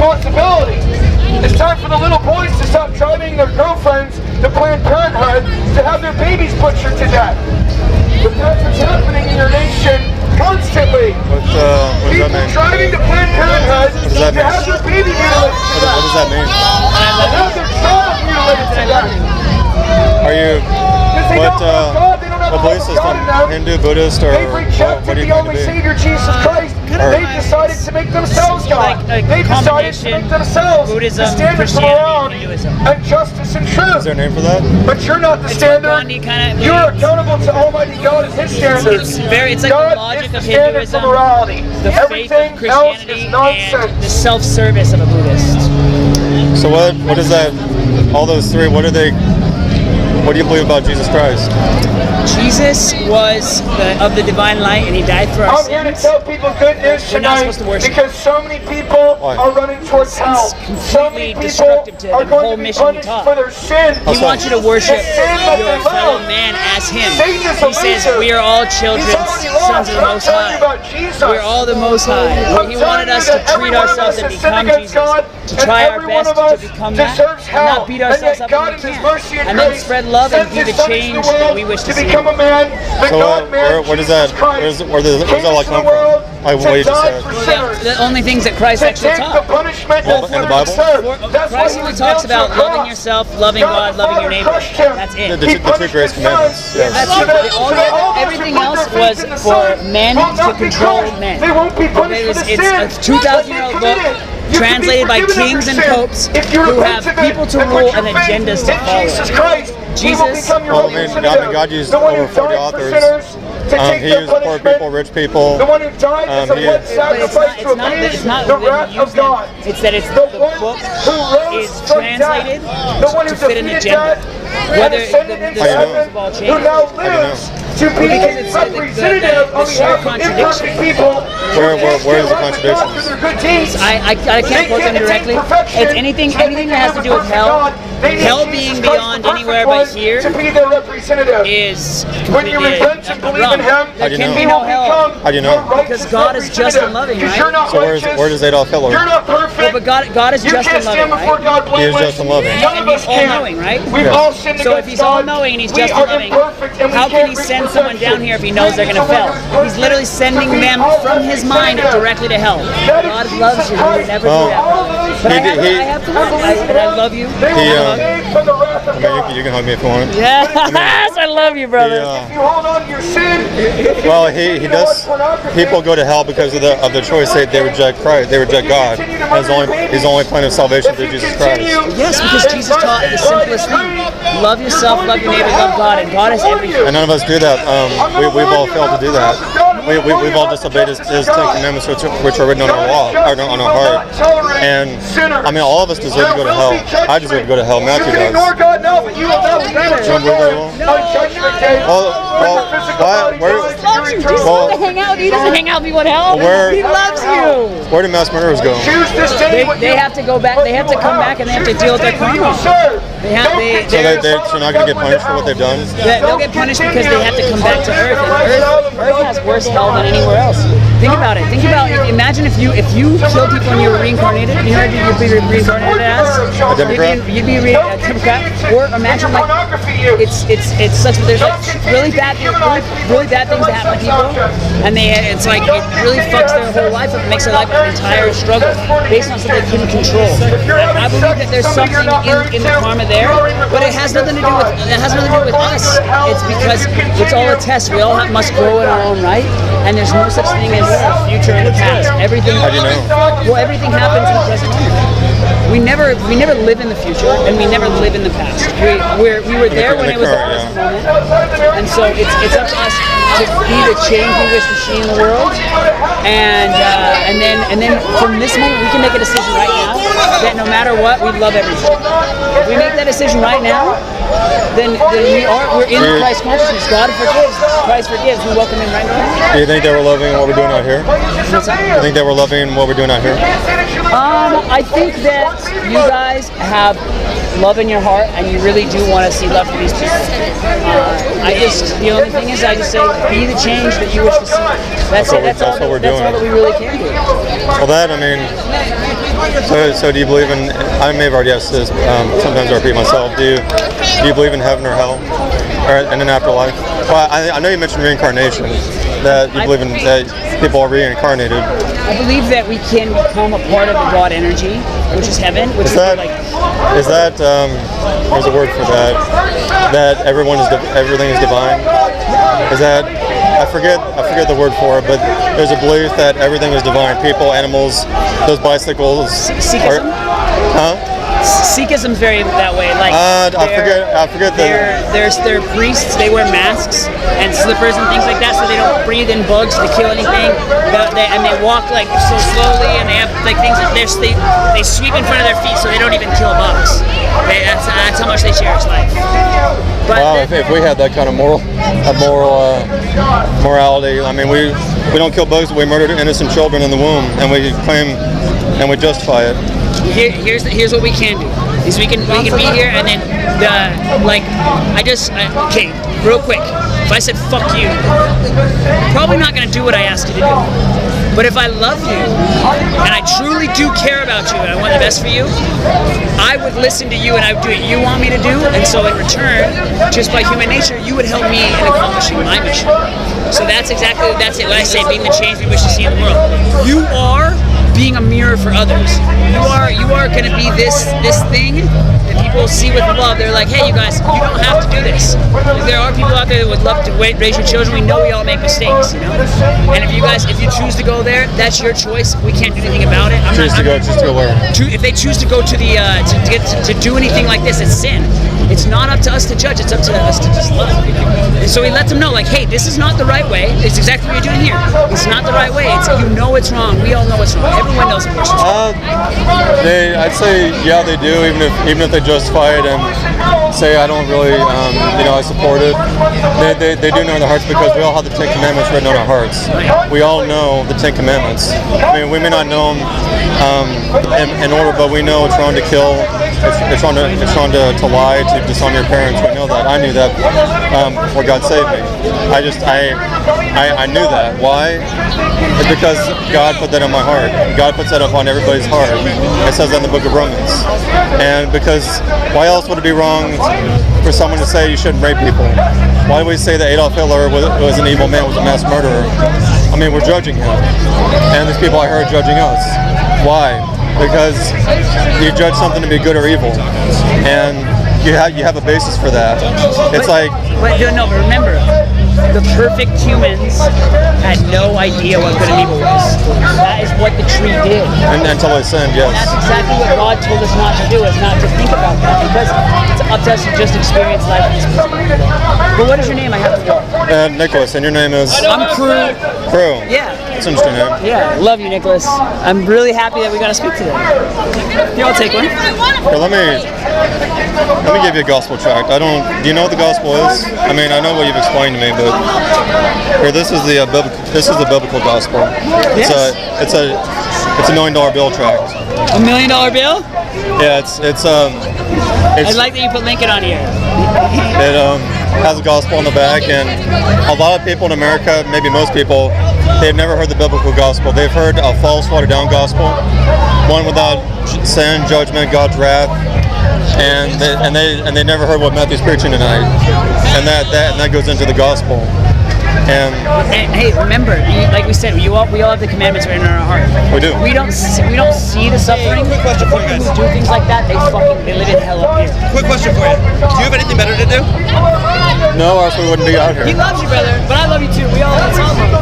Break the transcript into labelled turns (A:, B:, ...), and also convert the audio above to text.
A: responsibility. It's time for the little boys to stop driving their girlfriends to Planned Parenthood to have their babies butchered to death. But that's what's happening in your nation constantly.
B: What does that mean?
A: Driving to Planned Parenthood to have their baby mutilated to death.
B: What does that mean?
A: To have their child mutilated to death.
B: Are you, what belief system? Hindu, Buddhist, or
A: they've rejected the only Savior, Jesus Christ. They've decided to make themselves God. They've decided to make themselves
C: Buddhism,
A: the standard for morality and justice and truth.
B: Is there a name for that?
A: But you're not the standard. You're accountable to Almighty God as His standard.
C: It's like
A: God
C: the logic
A: is
C: of
A: the standard
C: Hinduism,
A: for morality.
C: the faith of Christianity, and the self-service of a Buddhist.
B: So what is that? All those three. What do you believe about Jesus Christ?
C: Jesus was of the divine light, and He died for our
A: I'm here to
C: sins.
A: tell people good news
C: We're not
A: tonight
C: supposed to worship
A: because so many people are running towards hell. So many people
C: destructive to
A: are
C: the
A: going
C: whole
A: to be
C: mission we
A: punished
C: taught.
A: for their sin.
C: He wants you to worship
A: that
C: your
A: they
C: fellow
A: love.
C: man as Him.
A: Satan is
C: He says
A: elusive.
C: we are all children,
A: He's already
C: sons of the
A: lost.
C: Most
A: I'm telling you
C: High.
A: about Jesus.
C: We're all the Most High. He wanted us to treat ourselves and become Jesus, to try our best to become that, and not beat ourselves up when we can't, and then spread love and be the change that we wish to see.
A: Become a man,
B: So where does that like come from? Like what you just said.
C: The only things that Christ actually taught.
B: In the Bible?
C: Christ only talks about loving yourself, loving God, loving your neighbor. That's it.
B: The two greatest commandments. Yes.
C: That's it. Everything else was for men to control men. It's a 2,000-year-old book translated by kings and popes who have people to rule and agendas to follow. Jesus.
B: Well, God used over 40 authors. He used poor people, rich people.
A: The one who died as a blood sacrifice to appease the wrath of God.
C: It's that it's the book is translated to fit an agenda. Whether the
A: who now lives to be a representative on behalf of imperfect people.
B: Where is the contradiction?
C: I can't quote them directly. It's anything that has to do with hell. Hell being beyond anywhere but here is completely wrong. There can be no hell.
B: How do you know?
C: Because God is just and loving, right?
B: So where does Adolf Hitler?
A: You're not perfect.
C: But God is just and loving, right?
B: He is just and loving.
C: And He's all-knowing, right?
A: We've all sinned
C: So if He's all-knowing and He's just and loving, how can He send someone down here if He knows they're going to fail? He's literally sending them from His mind directly to hell. God loves you. He would never do that. But I have to love you. And I love you.
B: You can hug me if you want.
C: Yes, I love you, brother.
A: If you hold on to your sin,
B: well, he does. People go to hell because of the choice they reject Christ. They reject God. His only plan of salvation through Jesus Christ.
C: Yes, because Jesus taught the simplest thing: love yourself, love your neighbor, love God, and God is everything.
B: And none of us do that. We've all failed to do that. We've all disobeyed His Ten Commandments, which are written on our law, on our heart. And I mean, all of us deserve to go to hell. I deserve to go to hell. Matthew does.
C: He doesn't hang out. He wants to help. He loves you.
B: Where do mass murderers go?
C: They have to go back. They have to come back and they have to deal with their karma.
B: So not going to get punished for what they've done?
C: They'll get punished because they have to come back to Earth, and Earth has worse hell than anywhere else. Think about it. Imagine if you killed people and you were reincarnated. You know what you'd be reincarnated as?
B: A Democrat?
C: You'd be a Democrat. Or imagine it's such that there's really bad things that happen to people, and it's like it really fucks their whole life up. It makes their life an entire struggle based on something they couldn't control. I believe that there's something in the karma there, but it has nothing to do with us. It's because it's all a test. We all must grow in our own right, and there's no such thing as the future and the past. Everything.
B: How do you know?
C: Well, everything happens in the present moment. We never live in the future, and we never live in the past. We were there when it was the present moment, and so it's up to us to be the change we wish to see in the world, and then from this moment we can make a decision right now that no matter what, we love everything. If we make that decision right now, then we're in the Christ consciousness. God forgives. Christ forgives. We welcome Him right now.
B: Do you think they were loving what we're doing out here? Do you think they were loving what we're doing out here?
C: I think that you guys have love in your heart, and you really do want to see love for these people. The only thing is, I just say, be the change that you wish to see. That's all that we really can do.
B: Well, that, I mean, so do you believe in, I may have already asked this, sometimes I repeat myself, do you believe in heaven or hell, or in an afterlife? Well, I know you mentioned reincarnation, that you believe in, that people are reincarnated.
C: I believe that we can become a part of the God energy, which is heaven, which
B: Is that, there's a word for that, that everything is divine? Is that, I forget the word for it, but there's a belief that everything is divine. People, animals, those bicycles.
C: Sikhism? Sikhism's very that way. Like
B: I forget
C: their priests. They wear masks and slippers and things like that, so they don't breathe in bugs to kill anything. And they walk like so slowly, and they have like things. They sweep in front of their feet, so they don't even kill bugs. That's how much they cherish life. But
B: wow, if we had that kind of morality, I mean, we don't kill bugs, but we murder innocent children in the womb, and we claim and we justify it.
C: Here's what we can do is we can be here and then okay, real quick, if I said fuck you, I'm probably not gonna do what I asked you to do. But if I love you and I truly do care about you and I want the best for you, I would listen to you and I would do what you want me to do, and so in return, just by human nature, you would help me in accomplishing my mission. So that's it. When I say being the change we wish to see in the world, you are being a mirror for others. You are going to be this thing that people see with love. They're like, hey, you guys, you don't have to do this. If there are people out there that would love to raise your children, we know we all make mistakes, you know. And if you choose to go there, that's your choice. We can't do anything about it.
B: Choose to go where?
C: If they choose to go to the to do anything like this, it's sin. It's not up to us to judge. It's up to us to just love, you know. And so we let them know, like, hey, this is not the right way. It's exactly what you're doing here. It's not the right way. It's it's wrong. We all know it's wrong. Everyone knows it's wrong.
B: I'd say yeah, they do. Even if they justify it and say I don't really, I support it. They do know in their hearts, because we all have the 10 Commandments written on our hearts. We all know the 10 Commandments. I mean, we may not know them in order, but we know it's wrong to kill. It's wrong to lie, to dishonor your parents. We know that. I knew that before God saved me. I knew that. Why? It's because God put that in my heart. God puts that upon everybody's heart. It says that in the book of Romans. And because why else would it be wrong for someone to say you shouldn't rape people? Why do we say that Adolf Hitler was an evil man, was a mass murderer? I mean, we're judging him. And there's people I heard judging us. Why? Because you judge something to be good or evil, and you have a basis for that. It's like.
C: But remember, the perfect humans had no idea what good and evil was. That is what the tree did.
B: Until I sinned, yes.
C: And that's exactly what God told us not to do, is not to think about that, because it's up to us to just experience life in this present. But what is your name? I have to go.
B: Nicholas, and your name is?
C: I'm Crew.
B: Crew.
C: Yeah.
B: That's an interesting name.
C: Yeah, love you, Nicholas. I'm really happy that we got to speak today. Here, I'll take one.
B: Here, let me give you a gospel tract. Do you know what the gospel is? I mean, I know what you've explained to me, but here, this is the biblical gospel.
C: Yes.
B: It's a $1 million bill tract.
C: $1 million bill?
B: Yeah, it's
C: I like that you put Lincoln on here.
B: It has a gospel on the back, and a lot of people in America, maybe most people, they've never heard the biblical gospel. They've heard a false, watered-down gospel, one without sin, judgment, God's wrath, and they never heard what Matthew's preaching tonight, and that goes into the gospel. And
C: hey, remember, like we said, we all have the commandments written in our heart.
B: We do.
C: We don't see the suffering.
D: Quick question for you guys.
C: People who do things like that, they live in hell up here.
D: Quick question for you. Do you have anything better to do?
B: no, or else we wouldn't be out here.
C: He loves you, brother, but I love you too. We all, it's all love.